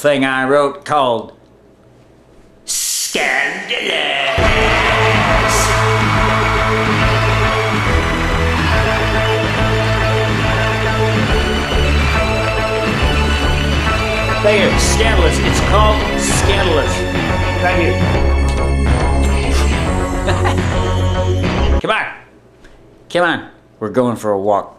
thing I wrote called Scandalous. Right here, Scandalous. It's called Scandalous. Right here. Come on. Come on. We're going for a walk.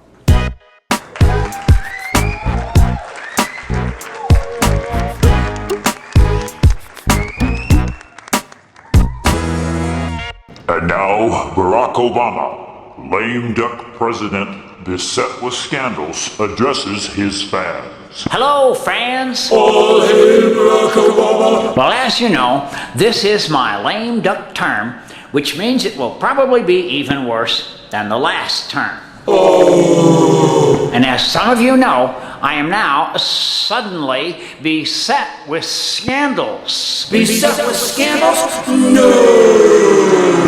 And now, Barack Obama, lame duck president beset with scandals, addresses his fans. Hello, fans. All hail Barack Obama. Well, as you know, this is my lame duck term, which means it will probably be even worse than the last term. Oh. And as some of you know, I am now suddenly beset with scandals. Beset with scandals? No.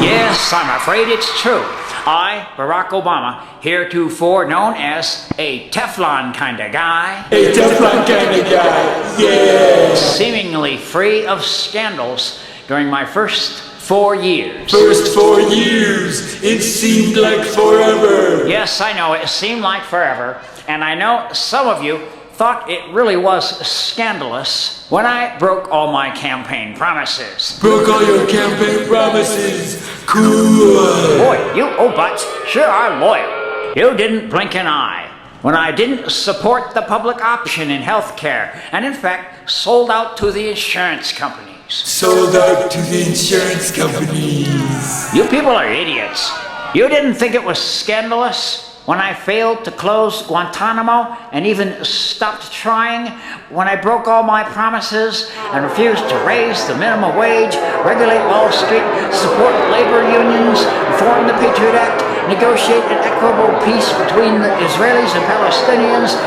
Yes, I'm afraid it's true. I, Barack Obama, heretofore known as a Teflon kind of guy. A Teflon kind of guy, yeah. Seemingly free of scandals during my first 4 years. First 4 years, it seemed like forever. Yes, I know, it seemed like forever. And I know some of you thought it really was scandalous when I broke all my campaign promises. Broke all your campaign promises. Cool. Boy, you Obots sure are loyal. You didn't blink an eye when I didn't support the public option in health care, and in fact sold out to the insurance companies. Sold out to the insurance companies. You people are idiots. You didn't think it was scandalous when I failed to close Guantanamo and even stopped trying, when I broke all my promises and refused to raise the minimum wage, regulate Wall Street, support labor unions, reform the Patriot Act, negotiate an equitable peace between the Israelis and Palestinians,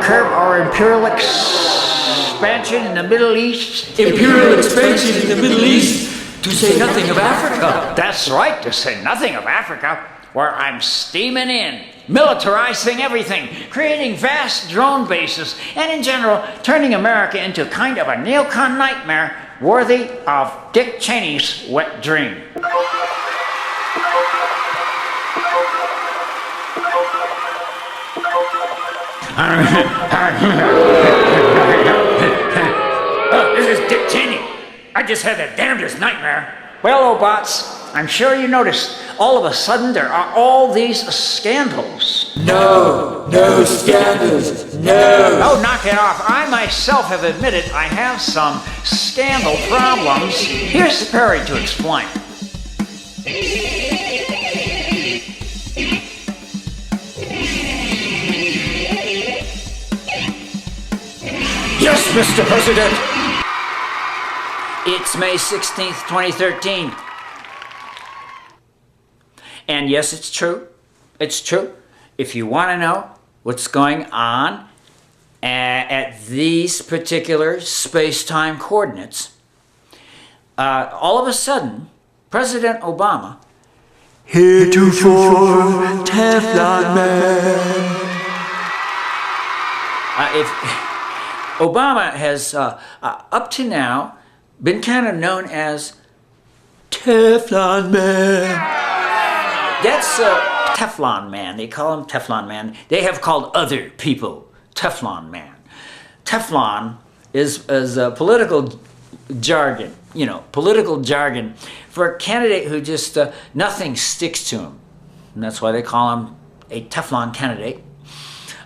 curb our imperial expansion in the Middle East. Imperial expansion in the Middle East, to say nothing of Africa. That's right, to say nothing of Africa, where I'm steaming in, militarizing everything, creating vast drone bases, and in general, turning America into kind of a neocon nightmare worthy of Dick Cheney's wet dream. This is Dick Cheney. I just had the damnedest nightmare. Well, Obots, I'm sure you noticed, all of a sudden there are all these scandals. No scandals, no. Oh, knock it off. I myself have admitted I have some scandal problems. Here's Perry to explain. Yes, Mr. President. It's May 16th, 2013. And yes, it's true. It's true. If you want to know what's going on at these particular space-time coordinates, all of a sudden, President Obama, heretofore Teflon Man. Obama has, up to now, been kind of known as Teflon Man. That's Teflon Man. They call him Teflon Man. They have called other people Teflon Man. Teflon is a political jargon, political jargon for a candidate who just, nothing sticks to him. And that's why they call him a Teflon candidate.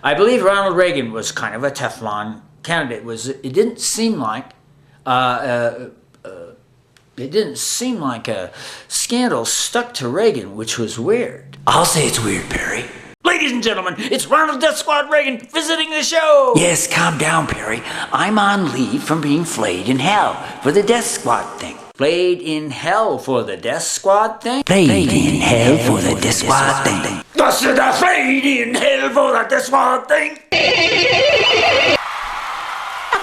I believe Ronald Reagan was kind of a Teflon candidate. It didn't seem like a scandal stuck to Reagan, which was weird. I'll say it's weird, Perry. Ladies and gentlemen, it's Ronald Death Squad Reagan visiting the show. Yes, calm down, Perry. I'm on leave from being flayed in hell for the Death Squad thing. Flayed in hell for the Death Squad thing? Flayed in hell for the Death Squad thing. That's the flayed in hell for the Death Squad thing.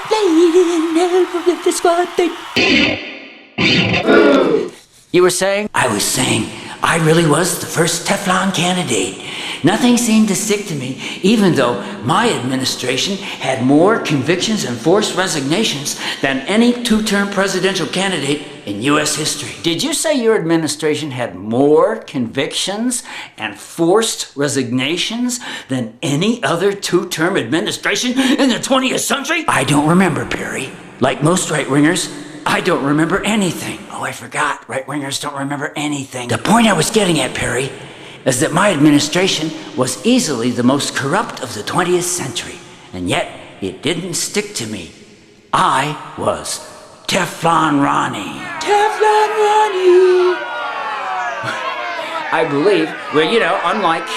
Flayed in hell for the Death Squad thing. You were saying? I was saying, I really was the first Teflon candidate Nothing seemed to stick to me, even though my administration had more convictions and forced resignations than any two-term presidential candidate in U.S. history. Did you say your administration had more convictions and forced resignations than any other two-term administration in the 20th century? I don't remember, Perry. Like most right-wingers, I don't remember anything. Oh, I forgot. Right-wingers don't remember anything. The point I was getting at, Perry, is that my administration was easily the most corrupt of the 20th century, and yet it didn't stick to me. I was Teflon Ronnie. Teflon Ronnie! I believe, well, you know, unlike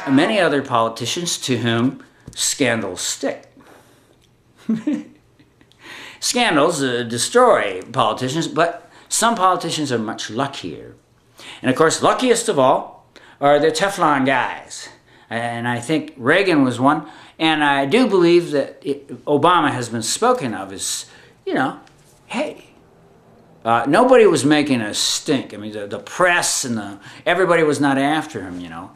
many other politicians to whom scandals stick. Scandals destroy politicians, but some politicians are much luckier. And of course, luckiest of all are the Teflon guys. And I think Reagan was one. And I do believe that Obama has been spoken of as, you know, hey, nobody was making a stink. I mean, the press and everybody was not after him, you know.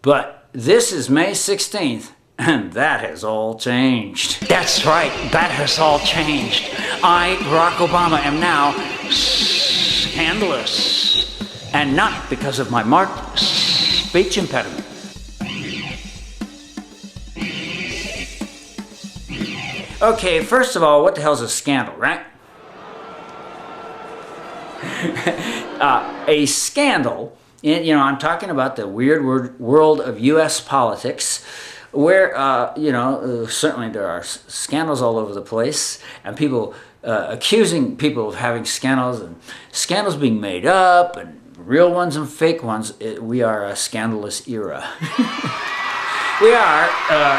But this is May 16th. And that has all changed. That's right, that has all changed. I, Barack Obama, am now scandalous. And not because of my marked speech impediment. Okay, first of all, what the hell's a scandal, right? A scandal, you know, I'm talking about the weird world of U.S. politics, where, you know, certainly there are scandals all over the place, and people accusing people of having scandals, and scandals being made up, and real ones and fake ones. We are a scandalous era. We are,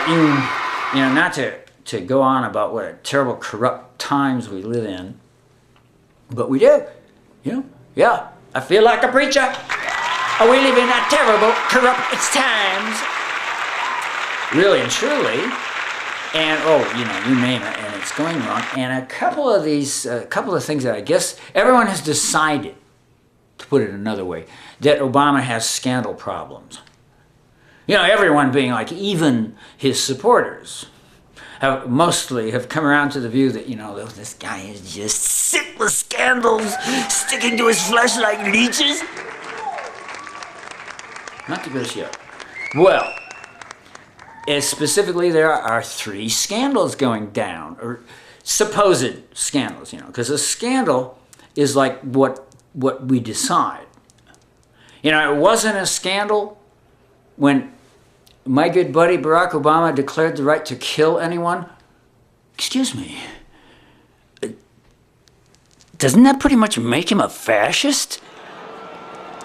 you know, not to go on about what terrible corrupt times we live in, but we do, you know, yeah. I feel like a preacher. We live in a terrible corrupt times. Really and truly, and you know, you name it, and it's going wrong. And a couple of things that I guess everyone has decided, to put it another way, that Obama has scandal problems. You know, everyone being like, even his supporters have come around to the view that, you know, this guy is just sick with scandals, sticking to his flesh like leeches. Not the good shit. Well, specifically, there are 3 scandals going down, or supposed scandals, you know, because a scandal is like what we decide. You know, it wasn't a scandal when my good buddy Barack Obama declared the right to kill anyone. Excuse me. Doesn't that pretty much make him a fascist?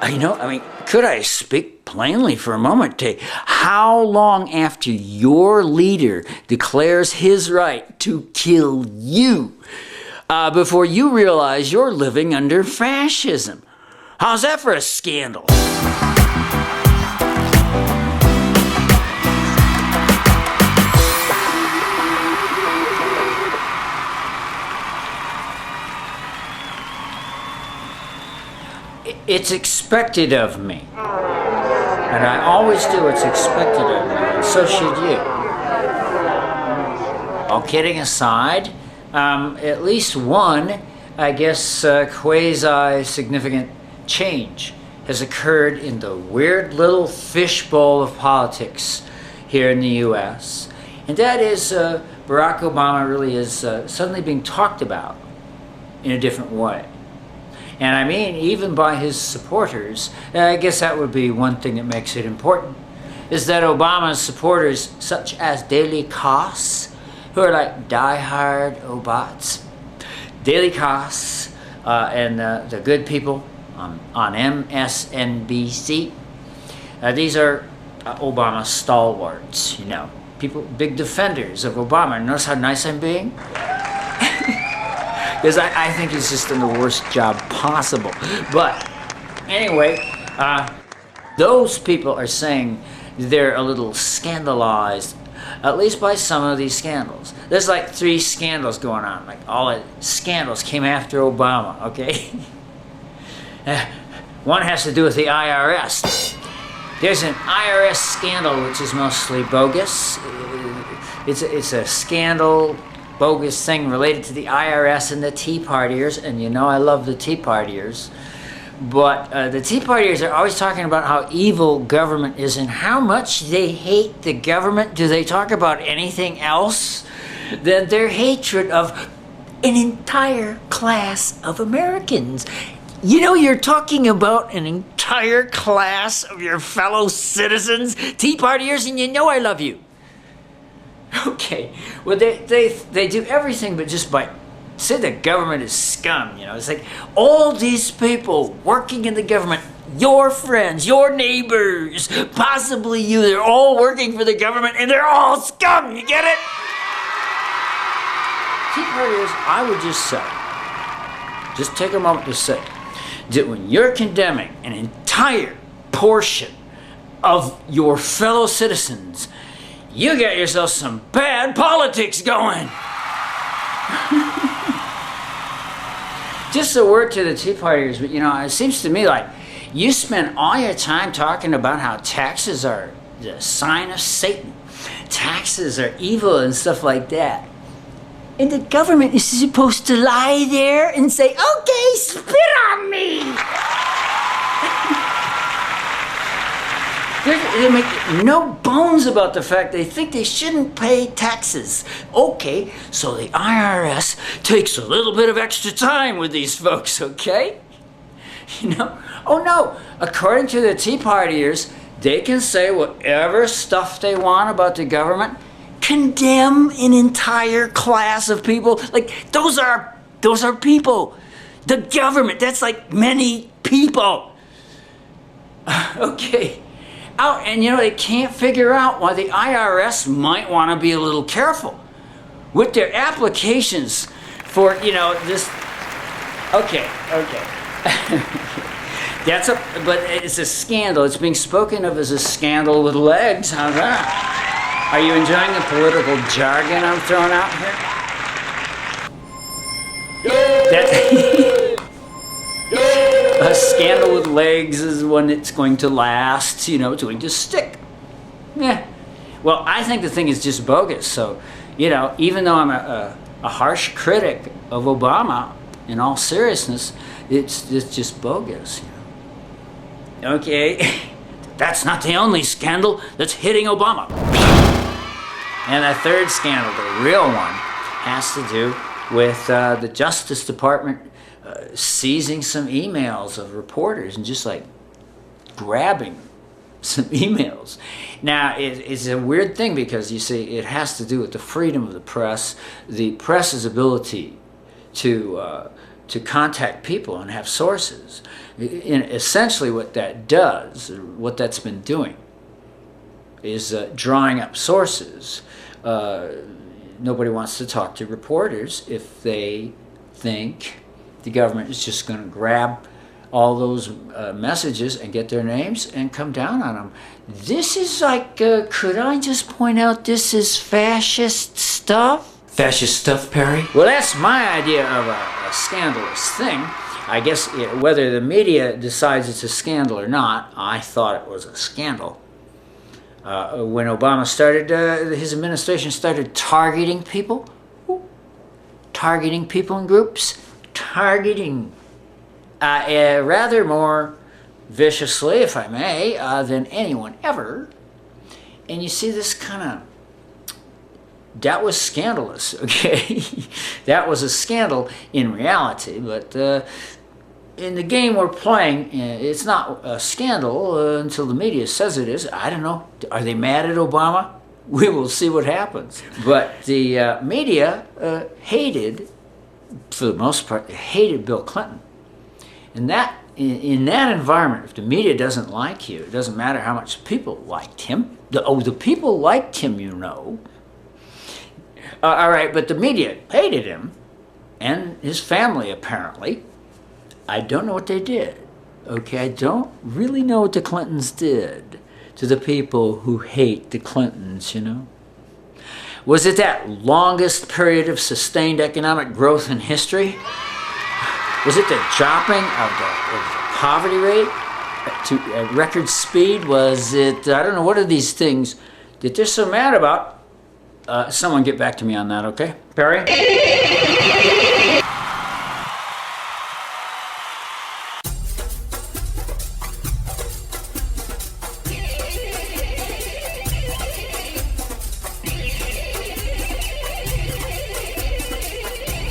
You know, I mean, could I speak plainly for a moment to how long after your leader declares his right to kill you before you realize you're living under fascism? How's that for a scandal? It's expected of me. And I always do what's expected of me, and so should you. All kidding aside, at least one, I guess, quasi-significant change has occurred in the weird little fishbowl of politics here in the U.S. And that is Barack Obama really is suddenly being talked about in a different way. And I mean, even by his supporters, I guess that would be one thing that makes it important, is that Obama's supporters, such as Daily Kos, who are like diehard Obats, Daily Kos, and the good people on MSNBC, these are Obama stalwarts, you know, people, big defenders of Obama. Notice how nice I'm being? Because I think he's just done the worst job possible. But anyway, those people are saying they're a little scandalized, at least by some of these scandals. There's like 3 scandals going on. Like all the scandals came after Obama, okay? One has to do with the IRS. There's an IRS scandal which is mostly bogus. It's a scandal, bogus thing related to the IRS and the Tea Partiers, and you know I love the Tea Partiers. But the Tea Partiers are always talking about how evil government is and how much they hate the government. Do they talk about anything else than their hatred of an entire class of Americans? You know, you're talking about an entire class of your fellow citizens, Tea Partiers, and you know I love you. Okay, well, they do everything but just by say the government is scum, you know. It's like all these people working in the government, your friends, your neighbors, possibly you, they're all working for the government and they're all scum, you get it? Tea Partiers, I would just say, just take a moment to say, that when you're condemning an entire portion of your fellow citizens, you got yourself some bad politics going. Just a word to the Tea Partiers, but you know, it seems to me like you spend all your time talking about how taxes are the sign of Satan. Taxes are evil and stuff like that. And the government is supposed to lie there and say, okay, spit on me. They make no bones about the fact they think they shouldn't pay taxes. Okay, so the IRS takes a little bit of extra time with these folks, okay? You know, oh no, according to the Tea Partiers, they can say whatever stuff they want about the government, condemn an entire class of people. Like, those are people. The government, that's like many people. Okay. Oh, and you know, they can't figure out why the IRS might want to be a little careful with their applications for, you know, this. Okay. But it's a scandal. It's being spoken of as a scandal with legs. How's that? Are you enjoying the political jargon I'm throwing out here? A scandal with legs is one that's going to last, you know, it's going to stick. Yeah. Well, I think the thing is just bogus. So, you know, even though I'm a harsh critic of Obama, in all seriousness, it's just bogus. You know? Okay, that's not the only scandal that's hitting Obama. And the third scandal, the real one, has to do with the Justice Department seizing some emails of reporters and just like grabbing some emails. Now, it's a weird thing because you see, it has to do with the freedom of the press's ability to contact people and have sources. And essentially what that does, what that's been doing, is drawing up sources. Nobody wants to talk to reporters if they think the government is just going to grab all those messages and get their names and come down on them. This is like, could I just point out this is fascist stuff? Fascist stuff, Perry? Well, that's my idea of a scandalous thing. I guess whether the media decides it's a scandal or not, I thought it was a scandal. When Obama started, his administration started targeting people in groups, rather more viciously, if I may, than anyone ever. And you see this kind of, that was scandalous, okay? That was a scandal in reality, but in the game we're playing, it's not a scandal until the media says it is. I don't know. Are they mad at Obama? We will see what happens. But the media hated, for the most part, hated Bill Clinton. And that, in that environment, if the media doesn't like you, it doesn't matter how much people liked him. The people liked him, you know. All right, but the media hated him, and his family, apparently. I don't know what they did. Okay, I don't really know what the Clintons did to the people who hate the Clintons, you know. Was it that longest period of sustained economic growth in history? Was it the dropping of the poverty rate? record speed? Was it, I don't know, what are these things that they're so mad about? Someone get back to me on that, okay? Perry?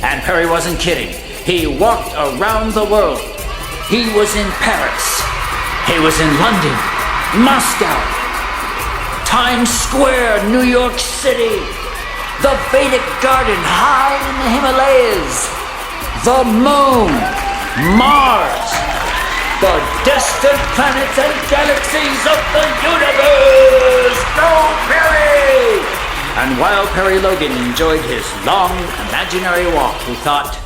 And Perry wasn't kidding. He walked around the world. He was in Paris. He was in London, Moscow, Times Square, New York City, the Vedic Garden high in the Himalayas, the moon, Mars, the distant planets and galaxies of the universe. Go Perry! And while Perry Logan enjoyed his long imaginary walk, he thought,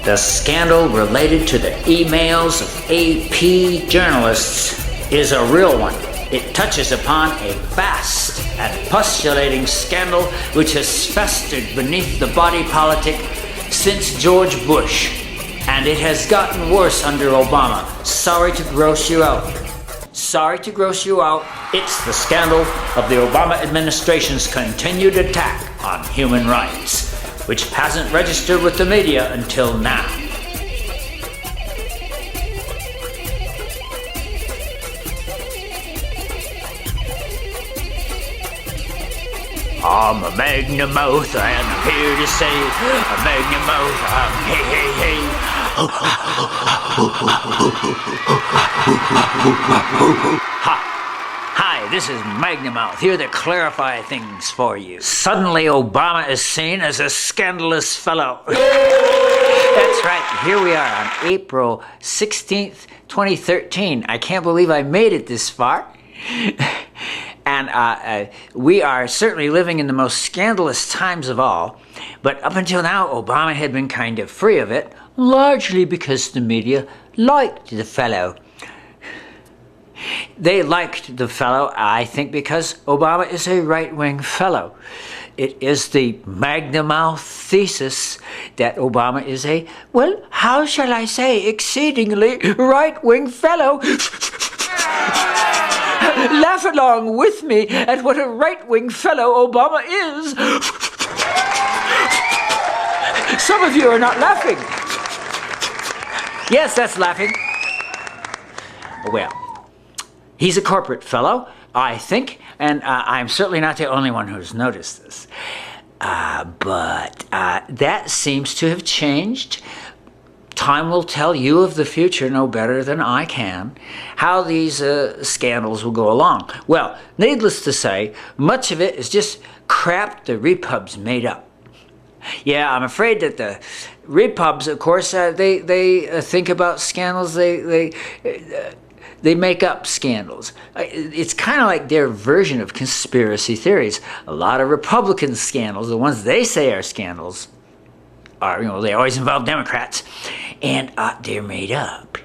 the scandal related to the emails of AP journalists is a real one. It touches upon a vast and postulating scandal which has festered beneath the body politic since George Bush. And it has gotten worse under Obama. Sorry to gross you out. Sorry to gross you out. It's the scandal of the Obama administration's continued attack on human rights, which hasn't registered with the media until now. I'm a magnum mouth, and I'm here to say, a magnum mouth, hey, hey, hey. Hi, this is Magnum Mouth, here to clarify things for you. Suddenly Obama is seen as a scandalous fellow. That's right, here we are on April 16th, 2013. I can't believe I made it this far. And we are certainly living in the most scandalous times of all. But up until now, Obama had been kind of free of it, largely because the media liked the fellow. They liked the fellow, I think, because Obama is a right-wing fellow. It is the Magnum Mouth thesis that Obama is a, well, how shall I say, exceedingly right-wing fellow. Laugh along with me at what a right-wing fellow Obama is. Some of you are not laughing. Yes, that's laughing. Well, he's a corporate fellow, I think, and I'm certainly not the only one who's noticed this. But that seems to have changed. Time will tell you of the future no better than I can how these scandals will go along. Well, needless to say, much of it is just crap the repubs made up. Yeah, I'm afraid that the repubs, of course, they think about scandals. They make up scandals. It's kind of like their version of conspiracy theories. A lot of Republican scandals, the ones they say are scandals, are, they always involve Democrats. And they're made up.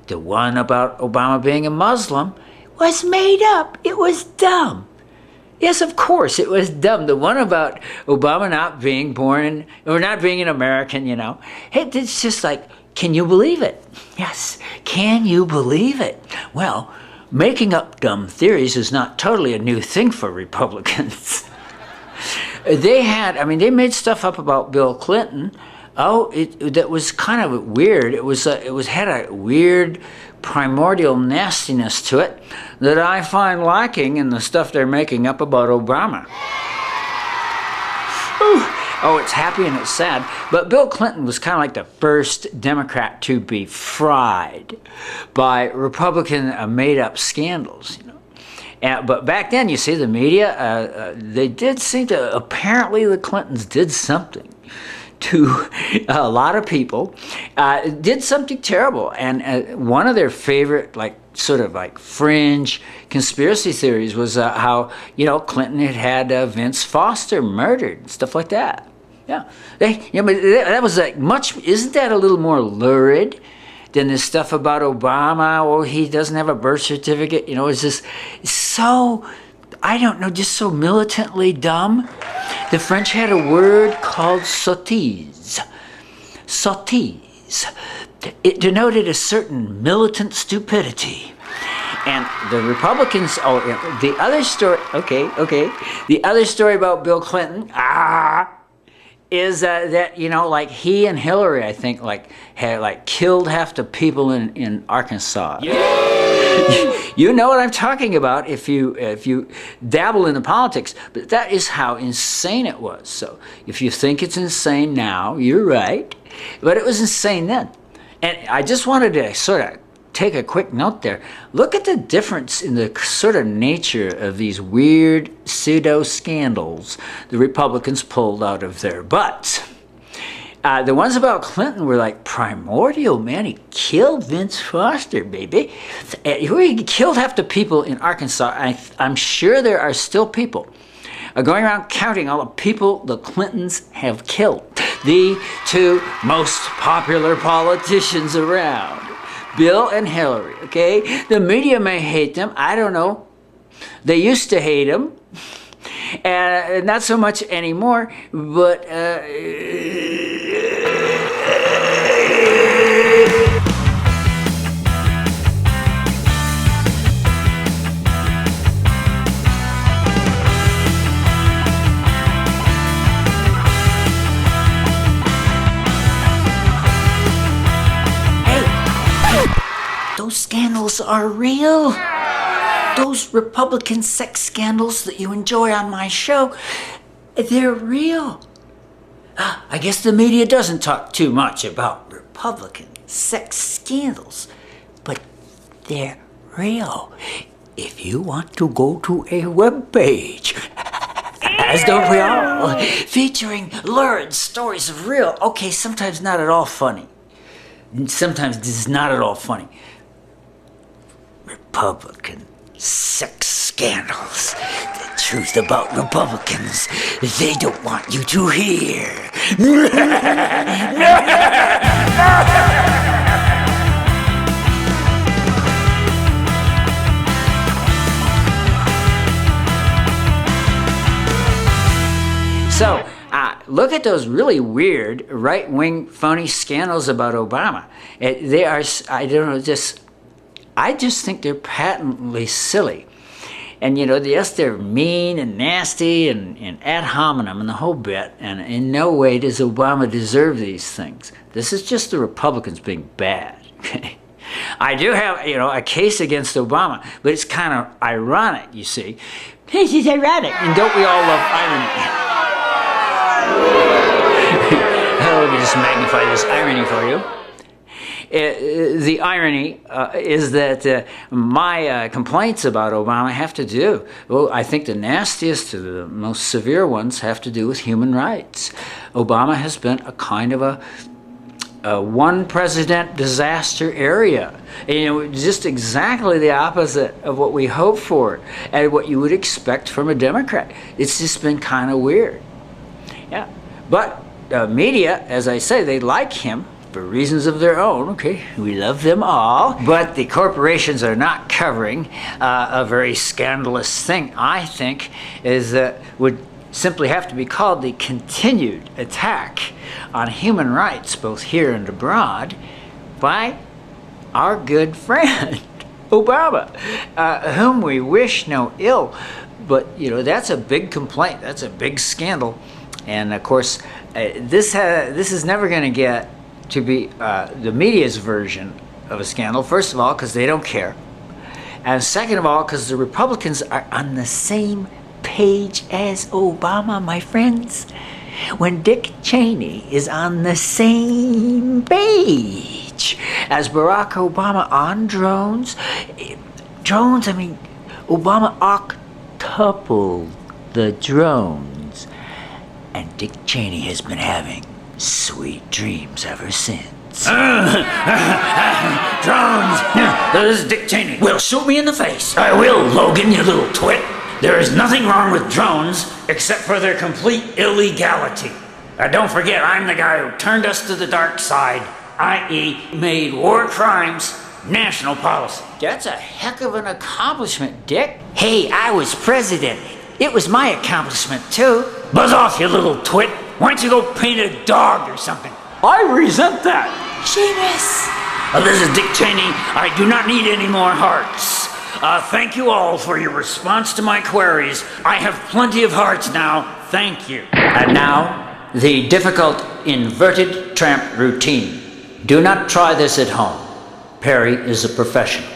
The one about Obama being a Muslim was made up. It was dumb. Yes, of course, it was dumb. The one about Obama not being born or not being an American, it's just like, can you believe it? Yes, can you believe it? Well, making up dumb theories is not totally a new thing for Republicans. They made stuff up about Bill Clinton. That was kind of weird. It had a weird primordial nastiness to it that I find lacking in the stuff they're making up about Obama. Oh, it's happy and it's sad. But Bill Clinton was kind of like the first Democrat to be fried by Republican made-up scandals. But back then, you see, the media, they did seem to, apparently the Clintons did something to a lot of people, did something terrible. And one of their favorite, sort of fringe conspiracy theories was how, Clinton had Vince Foster murdered, stuff like that. Yeah. That was much, isn't that a little more lurid than this stuff about Obama? Oh, he doesn't have a birth certificate. It's just so, I don't know, just so militantly dumb. The French had a word called sottise. Sottise. It denoted a certain militant stupidity. And the Republicans, the other story, okay. The other story about Bill Clinton, is that, like he and Hillary, I think, had killed half the people in Arkansas. Yeah. You know what I'm talking about if you dabble in the politics, but that is how insane it was. So if you think it's insane now, you're right, but it was insane then. And I just wanted to sort of take a quick note there. Look at the difference in the sort of nature of these weird pseudo scandals the Republicans pulled out of their butts. The ones about Clinton were like primordial, man. He killed Vince Foster, baby. He killed half the people in Arkansas. I'm sure there are still people going around counting all the people the Clintons have killed. The two most popular politicians around. Bill and Hillary, okay? The media may hate them. I don't know. They used to hate them. And not so much anymore, but... Those scandals are real. Those Republican sex scandals that you enjoy on my show, they're real. I guess the media doesn't talk too much about Republican sex scandals, but they're real. If you want to go to a webpage, as don't we all, featuring lurid stories of real, okay, sometimes not at all funny. Sometimes this is not at all funny. Republican sex scandals. The truth about Republicans they don't want you to hear. So, look at those really weird right-wing phony scandals about Obama. They are, I just think they're patently silly. And, yes, they're mean and nasty and ad hominem and the whole bit. And in no way does Obama deserve these things. This is just the Republicans being bad. I do have, a case against Obama, but it's kind of ironic, you see. This is ironic. And don't we all love irony? Let me just magnify this irony for you. The irony is that my complaints about Obama have to do, I think the nastiest to the most severe ones have to do with human rights. Obama has been a kind of a one-president disaster area. Just exactly the opposite of what we hope for and what you would expect from a Democrat. It's just been kind of weird. Yeah, but media, as I say, they like him for reasons of their own, okay? We love them all. But the corporations are not covering a very scandalous thing, I think, is that would simply have to be called the continued attack on human rights, both here and abroad, by our good friend, Obama, whom we wish no ill. But, that's a big complaint. That's a big scandal. And, of course, this is never going to get to be the media's version of a scandal, first of all, because they don't care. And second of all, because the Republicans are on the same page as Obama, my friends. When Dick Cheney is on the same page as Barack Obama on drones, Obama octupled the drones. And Dick Cheney has been having sweet dreams ever since. Drones! This is Dick Cheney. Well, shoot me in the face. I will, Logan, you little twit. There is nothing wrong with drones except for their complete illegality. Don't forget, I'm the guy who turned us to the dark side, i.e. made war crimes national policy. That's a heck of an accomplishment, Dick. Hey, I was president. It was my accomplishment, too. Buzz off, you little twit. Why don't you go paint a dog or something? I resent that. Seamus! This is Dick Cheney. I do not need any more hearts. Thank you all for your response to my queries. I have plenty of hearts now. Thank you. And now, the difficult inverted tramp routine. Do not try this at home. Perry is a professional.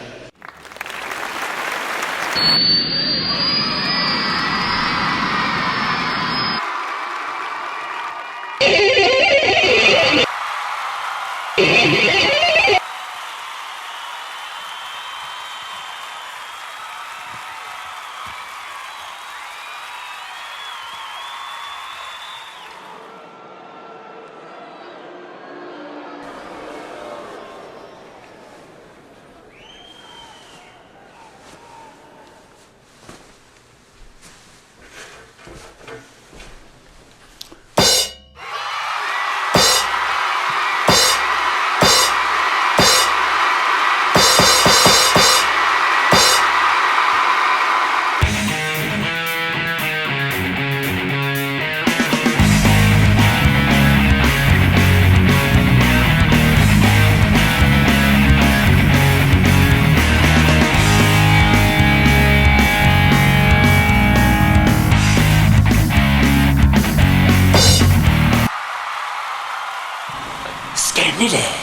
Scandalous.